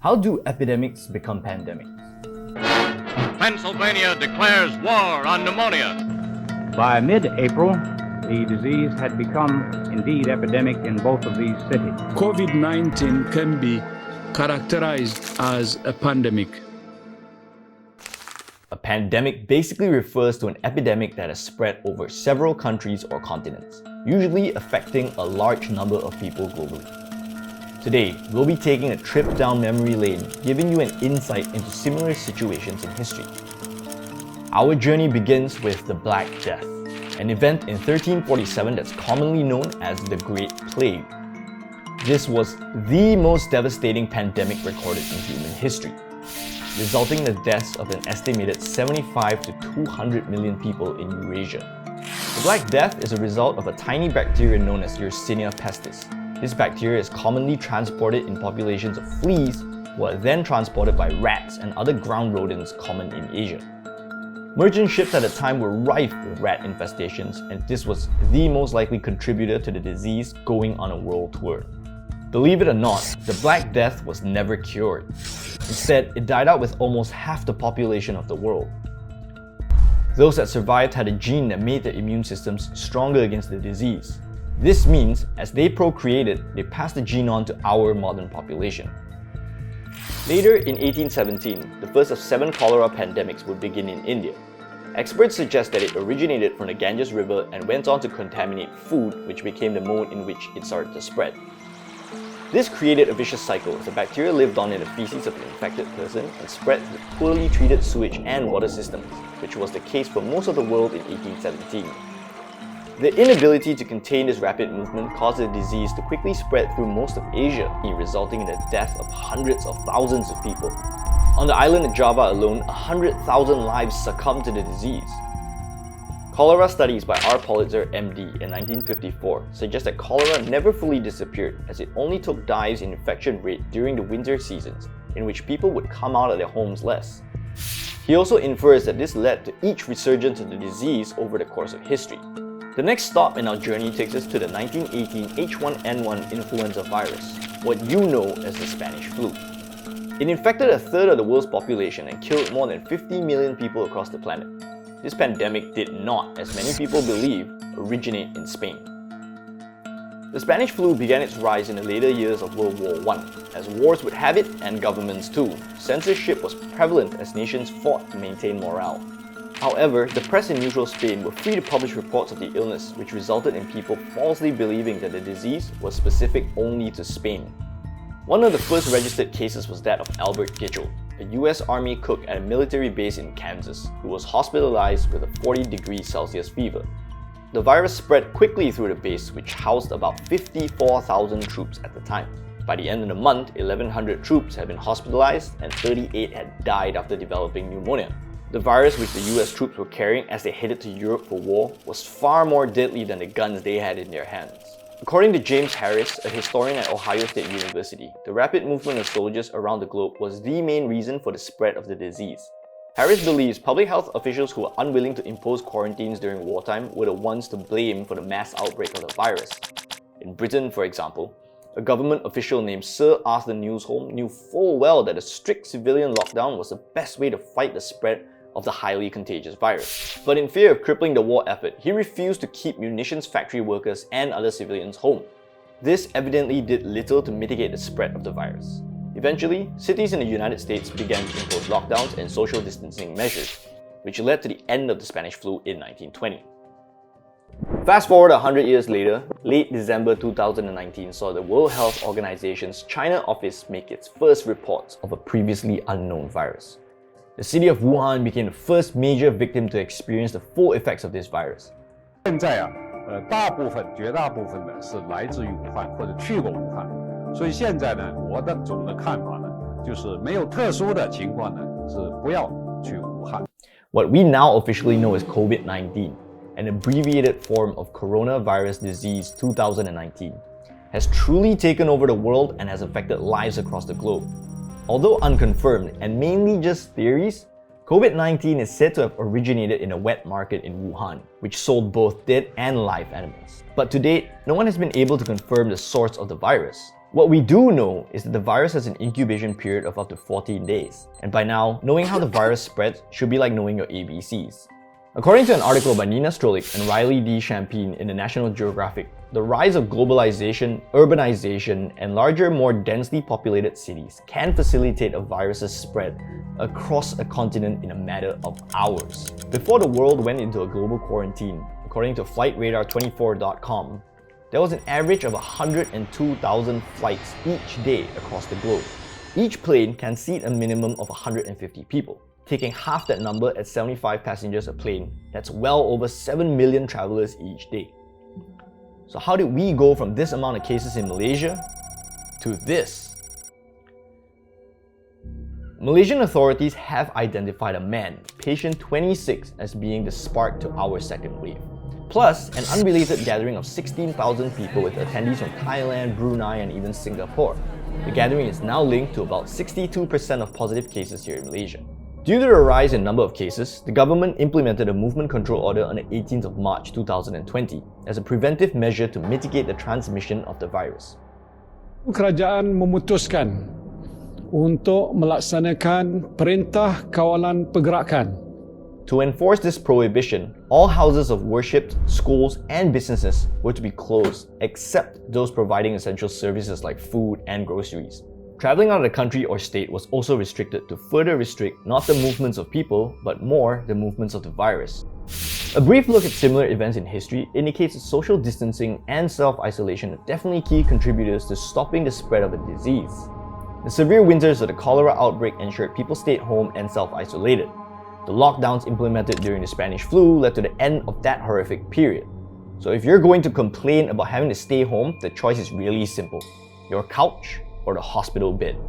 How do epidemics become pandemics? Pennsylvania declares war on pneumonia. By mid-April, the disease had become indeed epidemic in both of these cities. COVID-19 can be characterized as a pandemic. A pandemic basically refers to an epidemic that has spread over several countries or continents, usually affecting a large number of people globally. Today, we'll be taking a trip down memory lane, giving you an insight into similar situations in history. Our journey begins with the Black Death, an event in 1347 that's commonly known as the Great Plague. This was the most devastating pandemic recorded in human history, resulting in the deaths of an estimated 75 to 200 million people in Eurasia. The Black Death is a result of a tiny bacteria known as Yersinia pestis. This bacteria is commonly transported in populations of fleas, who are then transported by rats and other ground rodents common in Asia. Merchant ships at the time were rife with rat infestations, and this was the most likely contributor to the disease going on a world tour. Believe it or not, the Black Death was never cured. Instead, it died out with almost half the population of the world. Those that survived had a gene that made their immune systems stronger against the disease. This means, as they procreated, they passed the gene on to our modern population. Later, in 1817, the first of 7 cholera pandemics would begin in India. Experts suggest that it originated from the Ganges River and went on to contaminate food, which became the mode in which it started to spread. This created a vicious cycle as the bacteria lived on in the feces of an infected person and spread to poorly treated sewage and water systems, which was the case for most of the world in 1817. The inability to contain this rapid movement caused the disease to quickly spread through most of Asia, resulting in the death of hundreds of thousands of people. On the island of Java alone, 100,000 lives succumbed to the disease. Cholera studies by R. Politzer, MD, in 1954 suggest that cholera never fully disappeared, as it only took dives in infection rate during the winter seasons, in which people would come out of their homes less. He also infers that this led to each resurgence of the disease over the course of history. The next stop in our journey takes us to the 1918 H1N1 influenza virus, what you know as the Spanish flu. It infected a third of the world's population and killed more than 50 million people across the planet. This pandemic did not, as many people believe, originate in Spain. The Spanish flu began its rise in the later years of World War I. As wars would have it, and governments too, censorship was prevalent as nations fought to maintain morale. However, the press in neutral Spain were free to publish reports of the illness, which resulted in people falsely believing that the disease was specific only to Spain. One of the first registered cases was that of Albert Gitchell, a US Army cook at a military base in Kansas, who was hospitalized with a 40°C fever. The virus spread quickly through the base, which housed about 54,000 troops at the time. By the end of the month, 1,100 troops had been hospitalized and 38 had died after developing pneumonia. The virus which the US troops were carrying as they headed to Europe for war was far more deadly than the guns they had in their hands. According to James Harris, a historian at Ohio State University, the rapid movement of soldiers around the globe was the main reason for the spread of the disease. Harris believes public health officials who were unwilling to impose quarantines during wartime were the ones to blame for the mass outbreak of the virus. In Britain, for example, a government official named Sir Arthur Newsholme knew full well that a strict civilian lockdown was the best way to fight the spread of the highly contagious virus. But in fear of crippling the war effort, he refused to keep munitions factory workers and other civilians home. This evidently did little to mitigate the spread of the virus. Eventually, cities in the United States began to impose lockdowns and social distancing measures, which led to the end of the Spanish flu in 1920. Fast forward 100 years later, late December 2019 saw the World Health Organization's China office make its first reports of a previously unknown virus. The city of Wuhan became the first major victim to experience the full effects of this virus. 现在绝大部分的是来自于武汉或者去过武汉，所以现在呢，我的总的看法呢，就是没有特殊的情况呢，是不要去武汉。What we now officially know as COVID-19, an abbreviated form of coronavirus disease 2019, has truly taken over the world and has affected lives across the globe. Although unconfirmed and mainly just theories, COVID-19 is said to have originated in a wet market in Wuhan, which sold both dead and live animals. But to date, no one has been able to confirm the source of the virus. What we do know is that the virus has an incubation period of up to 14 days. And by now, knowing how the virus spreads should be like knowing your ABCs. According to an article by Nina Strolik and Riley D. Champine in the National Geographic, the rise of globalization, urbanization, and larger, more densely populated cities can facilitate a virus's spread across a continent in a matter of hours. Before the world went into a global quarantine, according to FlightRadar24.com, there was an average of 102,000 flights each day across the globe. Each plane can seat a minimum of 150 people. Taking half that number at 75 passengers a plane, that's well over 7 million travelers each day. So how did we go from this amount of cases in Malaysia to this? Malaysian authorities have identified a man, patient 26, as being the spark to our second wave. Plus, an unrelated gathering of 16,000 people with attendees from Thailand, Brunei, and even Singapore. The gathering is now linked to about 62% of positive cases here in Malaysia. Due to the rise in number of cases, the government implemented a movement control order on the 18th of March 2020 as a preventive measure to mitigate the transmission of the virus. Kerajaan memutuskan untuk melaksanakan perintah kawalan pergerakan. To enforce this prohibition, all houses of worship, schools, and businesses were to be closed, except those providing essential services like food and groceries. Traveling out of the country or state was also restricted to further restrict not the movements of people, but more the movements of the virus. A brief look at similar events in history indicates that social distancing and self-isolation are definitely key contributors to stopping the spread of a disease. The severe winters of the cholera outbreak ensured people stayed home and self-isolated. The lockdowns implemented during the Spanish flu led to the end of that horrific period. So if you're going to complain about having to stay home, the choice is really simple: your couch or the hospital bed.